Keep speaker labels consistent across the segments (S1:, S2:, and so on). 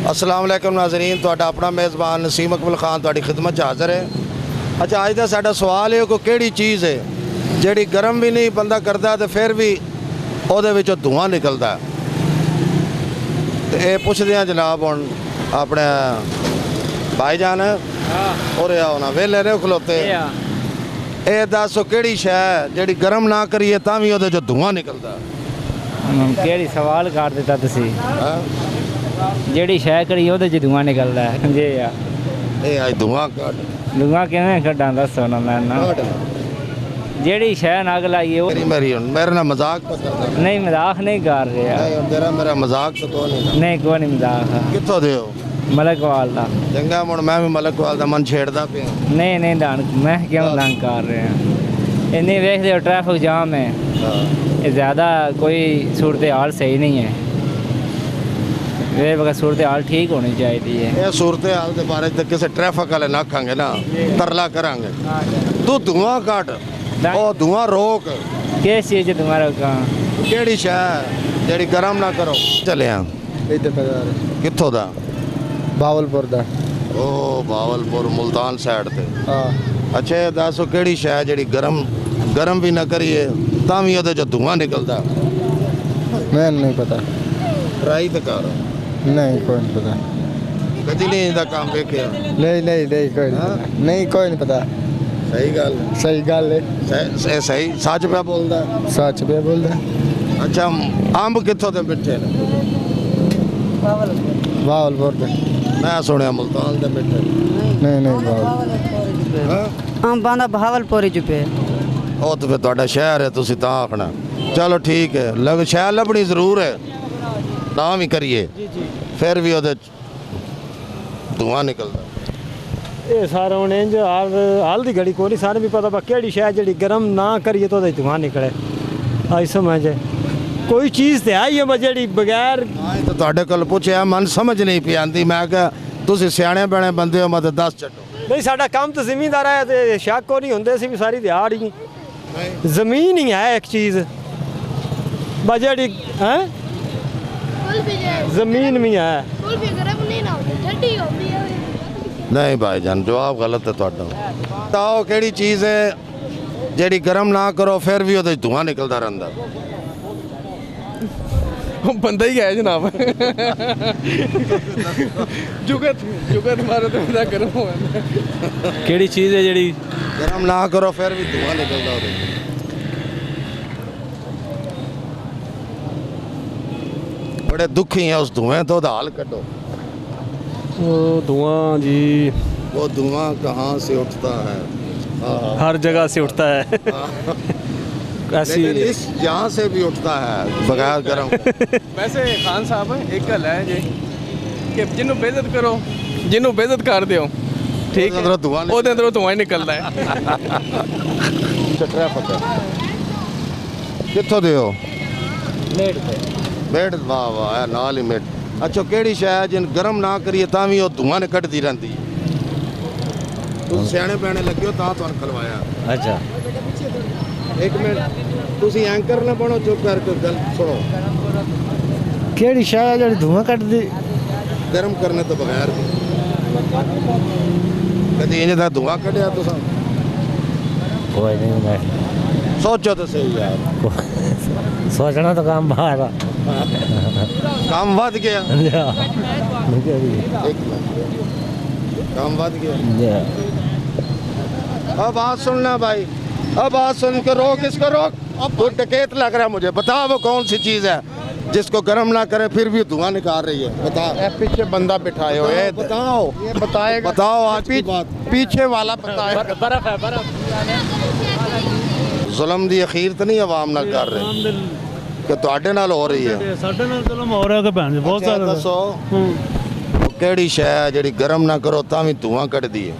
S1: अस्सलाम वालेकुम नाज़रीन, तुहाडा अपना मेज़बान नसीम अकमल खान तुहाडी खिदमत हाज़र है। अच्छा, अज का साडा सवाल है, कोई केड़ी चीज़ है जिहड़ी गर्म भी नहीं बंदा करता तो फिर भी उहदे विचों धुआं निकलदा है। तो ये पुछदे हैं जनाब हुण अपने भाईजान और होना वेले रहे खलोते, ये दसो केड़ी शै जिहड़ी गर्म ना करिए तां भी उहदे चों धुआं निकलदा?
S2: केड़ी सवाल कर दिता तुसी? जेड़ी शै करी ओहदे च धुआं निकलदा है जी यार।
S1: ये अज धुआं कट
S2: धुआं किवें कड्डां दसो ना मैं ना। जेड़ी शै नग लाइए
S1: मेरी मेरे ना मजाक पता
S2: नहीं, मजाक नहीं कर रहे यार।
S1: नहीं तेरा मेरा मजाक तो कोई
S2: नहीं कोई नहीं मजाक।
S1: कित्थों दे हो?
S2: मलकवाल दा।
S1: चंगा मुड़ मैं भी मलकवाल दा मन छेड़दा पिया।
S2: नहीं नहीं दान मैं क्यों दान कर रहे हैं? इन्नी वेखदे हो ट्रैफिक जाम है, ये ज़्यादा कोई सूरत हाल सही नहीं है। वे बगैर सूरत हाल ठीक होनी चाहिए है।
S1: ये सूरत हाल के बारे तो किसी ट्रैफिक वाले ना आखांगे ना, तरला करांगे। तू धुआं कट, ओ धुआं रोक।
S2: किस चीज़ तुम्हारा कहाँ?
S1: केड़ी शै जेड़ी गरम ना करो? चले कित्थों दा?
S3: भावलपुर दा।
S1: ओ भावलपुर मुल्तान साइड ते।
S3: हाँ।
S1: अच्छा, ये दसो केड़ी शै जेड़ी गरम भी ना करिए तां भी ओहदे चों धुआं निकलदा?
S3: मैं नहीं पता।
S1: ट्राई तो कर।
S3: नहीं कोई नहीं पता।
S1: कदी नहीं इहदा काम वेखिया?
S3: नहीं नहीं नहीं कोई नहीं पता। नहीं कोई नहीं पता।
S1: सही गल
S3: सही गल है।
S1: सही सच पे बोलदा?
S3: सच पे बोलदा।
S1: अच्छा, अंब कित्थों दे मिठे ने?
S3: भावलपुर दे।
S1: मैं सुनिया मुल्तान दे मिठे।
S3: नहीं नहीं भावलपुर।
S4: अंबां दा भावलपुर च पे।
S1: ਉਹ ਤਾਂ ਫਿਰ ਤੁਹਾਡਾ ਸ਼ਹਿਰ ਹੈ, ਤੁਸੀਂ ਤਾਂ ਆਖਣਾ। ਚਲੋ ਠੀਕ ਹੈ, ਸ਼ਹਿਰ ਲੱਭਣੀ ਜ਼ਰੂਰ ਹੈ ਨਾ ਵੀ ਕਰੀਏ ਫਿਰ ਵੀ ਉਹਦੇ ਧੂਆਂ ਨਿਕਲਦਾ।
S5: ਇਹ ਸਾਰਾ ਹੁਣ ਇੰਜ ਹਾਲ ਦੀ ਘੜੀ ਕੋਈ ਸਾਰੇ ਵੀ ਪਤਾ ਬਾ ਕਿਹੜੀ ਸ਼ੈ ਜਿਹੜੀ ਗਰਮ ਨਾ ਕਰੀਏ ਤਾਂ ਉਹਦਾ ਧੂਆਂ ਨਿਕਲੇ। ਆਈ ਸਮਝ ਕੋਈ ਚੀਜ਼ ਤੇ ਆਈ ਹੈ ਜਿਹੜੀ ਬਗੈਰ
S1: ਤਾਂ ਤੁਹਾਡੇ ਕੋਲ ਪੁੱਛਿਆ, ਮਨ ਸਮਝ ਨਹੀਂ ਪਈ ਆਂਦੀ। ਮੈਂ ਕਿਹਾ ਤੁਸੀਂ ਸਿਆਣੇ ਬਣੇ ਬੰਦੇ ਹੋ, ਮਤ ਦੱਸ ਛੱਡੋ।
S5: ਨਹੀਂ ਸਾਡਾ ਕੰਮ ਤਾਂ ਜ਼ਿਮੀਂਦਾਰ ਹੈ ਤੇ ਸ਼ੱਕ ਉਹ ਨਹੀਂ ਹੁੰਦੇ ਸੀ ਵੀ ਸਾਰੀ ਦਿਹਾੜ ਹੀ ਜ਼ਮੀਨ ਹੀ ਹੈ ਇੱਕ ਚੀਜ਼ ਬਾ ਜਿਹੜੀ ਹੈ ਜ਼ਮੀਨ ਵੀ ਹੈ।
S1: नहीं भाईजान, जवाब गलत है ਤੁਹਾਡਾ। बताओ ਕਿਹੜੀ ਚੀਜ਼ ਹੈ ਜਿਹੜੀ ਗਰਮ ਨਾ ਕਰੋ ਫਿਰ ਵੀ ਉਹਦੇ ਧੂਆਂ ਨਿਕਲਦਾ ਰਹਿੰਦਾ?
S6: बंदा ही है जनाब। जुगत जुगत मारो तो बंदा गर्म हो
S2: केड़ी चीज़ है जेड़ी
S1: गरम ना करो फिर भी धुआं निकलता ਉਹਦੇ? बड़े दुखी हैं उस धुएं तो हाल कटो।
S6: धुआं जी
S1: वो धुआं कहाँ से उठता है?
S6: हर जगह से उठता है। ऐसी
S1: लेकिन इस यहाँ से भी उठता है बगैर गरम।
S6: वैसे खान साहब एक गल है जी कि जिन्हों बेइज्जत करो, जिन्हों बेइज्जत कर दियो, ठीक है, ਉਹਦੇ ਅੰਦਰੋਂ ਧੂਆਂ ਹੀ ਨਿਕਲਦਾ ਹੈ।
S1: ਕਿੱਥੋਂ ਦੇ ਹੋ? ਮੇੜ। ਵਾਹ ਵਾਹ, ਇਹ ਨਾਲ ਹੀ ਮੇੜ। ਅੱਛਾ, ਕਿਹੜੀ ਸ਼ੈ ਜਿਨ ਗਰਮ ਨਾ ਕਰੀਏ ਤਾਂ ਵੀ ਉਹ ਧੂਆਂ ਨੇ ਕੱਢਦੀ ਰਹਿੰਦੀ ਹੈ? ਤੁਸੀਂ ਸਿਆਣੇ ਪੈਣੇ ਲੱਗੇ ਹੋ ਤਾਂ ਤੁਹਾਨੂੰ ਖਲਵਾਇਆ।
S2: अच्छा
S1: ਇੱਕ ਮਿੰਟ, ਤੁਸੀਂ ਐਂਕਰ ਨਾ ਬਣੋ, ਚੁੱਪ ਕਰਕੇ ਗੱਲ ਸੁਣੋ।
S3: केड़ी शै जेड़ी धुआं कटदी?
S1: ਗਰਮ ਕਰਨੇ ਤੋਂ ਬਗੈਰ ਵੀ ਕਦੀ ਇੰਜ ਦਾ ਧੂਆਂ ਕੱਢਿਆ ਤੁਸੀਂ?
S2: कोई नहीं, मैं
S1: ਸੋਚੋ ਤਾਂ ਸਹੀ ਯਾਰ।
S2: सोचना तो काम बाहर
S1: ਕੰਮ ਵੱਧ ਗਿਆ। ਇੱਕ ਮਿੰਟ, ਕੰਮ ਵੱਧ ਗਿਆ। अब बात सुनना भाई, अब बात सुन के रोक, इसको रोक। तो डकैत लग रहा है मुझे। बताओ वो कौन सी चीज़ है जिसको गर्म ना करे फिर भी धुआं निकाल रही है? बताओ।
S3: पीछे बंदा बिठाए हुए है।
S1: बताओ
S3: ये बताएगा।
S1: बताओ आज की बात।
S3: पीछे वाला बताएगा।
S2: बर्फ है बर्फ।
S1: जुल्म दी अखीर तो नहीं आवाम ना कर रहे कि ਤੁਹਾਡੇ ਨਾਲ ਹੋ ਰਹੀ ਹੈ?
S7: ਸਾਡੇ ਨਾਲ ਜ਼ੁਲਮ ਹੋ ਰਿਹਾ ਕਿ ਭੈਣ ਜੀ ਬਹੁਤ
S1: ਅੱਛਾ,
S7: ਸਾਰਾ।
S1: ਦੱਸੋ ਉਹ ਕਿਹੜੀ ਸ਼ੈ ਹੈ ਜਿਹੜੀ ਗਰਮ ਨਾ ਕਰੋ ਤਾਂ ਵੀ ਧੂਆਂ ਕੱਢਦੀ ਹੈ?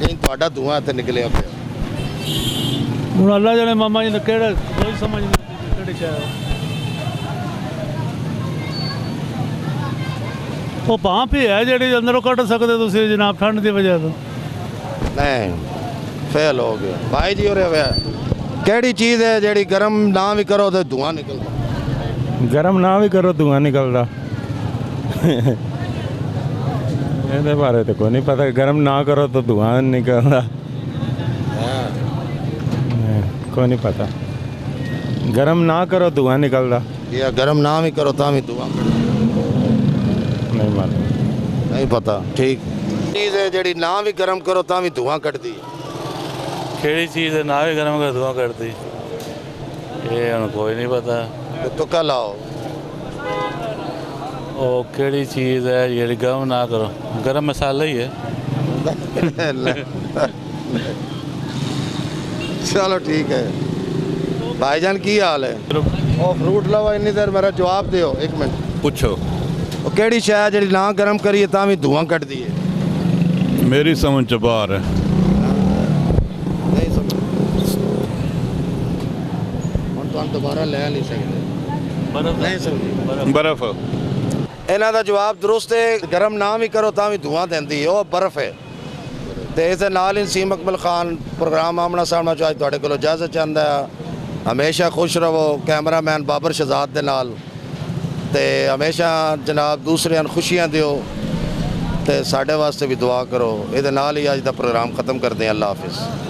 S1: ਇਹ ਤੁਹਾਡਾ ਧੂਆਂ ਇੱਥੇ ਨਿਕਲਿਆ ਪਿਆ।
S7: ਹੁਣ ਅੱਲਾ ਜਾਣੇ ਮਾਮਾ ਜੀ ਨੇ ਕਿਹੜਾ ਕੋਈ ਸਮਝ ਨਹੀਂ ਕਿਹੜੀ ਸ਼ਾਇਦ ਉਹ ਭਾਂਪ ਹੀ ਹੈ ਜਿਹੜੀ ਅੰਦਰੋਂ ਕੱਢ ਸਕਦੇ ਤੁਸੀਂ ਜਨਾਬ ਠੰਡ ਦੀ ਵਜ੍ਹਾ ਤੋਂ।
S1: नहीं फेल हो गया भाई जी। और केड़ी चीज़ है जेड़ी गरम ना भी करो तो धुआं निकलता?
S3: गरम ना भी करो धुआं निकलता।
S8: ਇਹਦੇ ਬਾਰੇ ਤਾਂ ਕੋਈ ਨਹੀਂ ਪਤਾ ਗਰਮ ਨਾ ਕਰੋ ਤਾਂ ਧੂਆਂ ਨਿਕਲਦਾ ਕੋਈ ਨਹੀਂ ਪਤਾ ਗਰਮ ਨਾ ਕਰੋ ਧੂਆਂ ਨਿਕਲਦਾ
S1: ਜਾਂ ਗਰਮ ਨਾ ਵੀ ਕਰੋ ਤਾਂ ਵੀ ਧੂਆਂ
S8: ਨਹੀਂ ਮਾਲੂਮ
S1: ਨਹੀਂ ਪਤਾ ਠੀਕ ਚੀਜ਼ ਹੈ ਜਿਹੜੀ ਨਾ ਵੀ ਗਰਮ ਕਰੋ ਤਾਂ ਵੀ ਧੂਆਂ ਕੱਢਦੀ ਹੈ
S7: ਕਿਹੜੀ ਚੀਜ਼ ਹੈ ਨਾ ਵੀ ਗਰਮ ਕਰ ਧੂਆਂ ਕੱਢਦੀ ਇਹ ਹੁਣ ਕੋਈ ਨਹੀਂ ਪਤਾ
S1: ਤੇ ਤੁੱਕਾ ਲਾਓ
S7: ਉਹ ਕਿਹੜੀ ਚੀਜ਼ ਹੈ ਜਿਹੜੀ ਗਰਮ ਨਾ ਕਰੋ ਗਰਮ ਮਸਾਲਾ ਹੀ ਹੈ
S1: ਚਲੋ ਠੀਕ ਹੈ ਭਾਈਜਾਨ ਕੀ ਹਾਲ ਹੈ ਉਹ ਫਰੂਟ ਲਵਾ ਇੰਨੀ ਦੇਰ ਮੇਰਾ ਜਵਾਬ ਦਿਓ 1 ਮਿੰਟ
S9: ਪੁੱਛੋ
S1: ਉਹ ਕਿਹੜੀ ਸ਼ੈ ਜਿਹੜੀ ਨਾ ਗਰਮ ਕਰੀਏ ਤਾਂ ਵੀ ਧੂਆਂ ਕੱਢਦੀ ਹੈ
S9: ਮੇਰੀ ਸਮਝ ਚ ਬਾਹਰ ਹੈ
S1: ਨਹੀਂ ਸਮਝ ਹੁਣ ਤੁਹਾਨੂੰ ਦੁਬਾਰਾ ਲੈ ਨਹੀਂ ਸਕਦੇ ਨਹੀਂ ਸਮਝੀ
S9: ਬਰਫ਼
S1: ਇਹਨਾਂ ਦਾ ਜਵਾਬ ਦਰੁਸਤ ਹੈ ਗਰਮ ਨਾ ਵੀ ਕਰੋ ਤਾਂ ਵੀ ਧੂਆਂ ਦਿੰਦੀ ਹੈ ਉਹ ਬਰਫ਼ ਹੈ ਤੇ ਇਸ ਦੇ ਨਾਲ ਹੀ ਨਸੀਮ ਇਕਬਾਲ ਖਾਨ ਪ੍ਰੋਗਰਾਮ ਆਮਣਾ ਸਾਹਮਣਾ ਚ ਅੱਜ ਤੁਹਾਡੇ ਕੋਲੋਂ ਇਜਾਜ਼ਤ ਚਾਹੁੰਦਾ ਹੈ ਹਮੇਸ਼ਾ ਖੁਸ਼ ਰਹੋ ਕੈਮਰਾਮੈਨ ਬਾਬਰ ਸ਼ਹਜ਼ਾਦ ਦੇ ਨਾਲ ਤੇ ਹਮੇਸ਼ਾ ਜਨਾਬ ਦੂਸਰਿਆਂ ਨੂੰ ਖੁਸ਼ੀਆਂ ਦਿਓ ਤੇ ਸਾਡੇ ਵਾਸਤੇ ਵੀ ਦੁਆ ਕਰੋ ਇਹਦੇ ਨਾਲ ਹੀ ਅੱਜ ਦਾ ਪ੍ਰੋਗਰਾਮ ਖਤਮ ਕਰਦੇ ਹਾਂ ਅੱਲਾ ਹਾਫਿਜ਼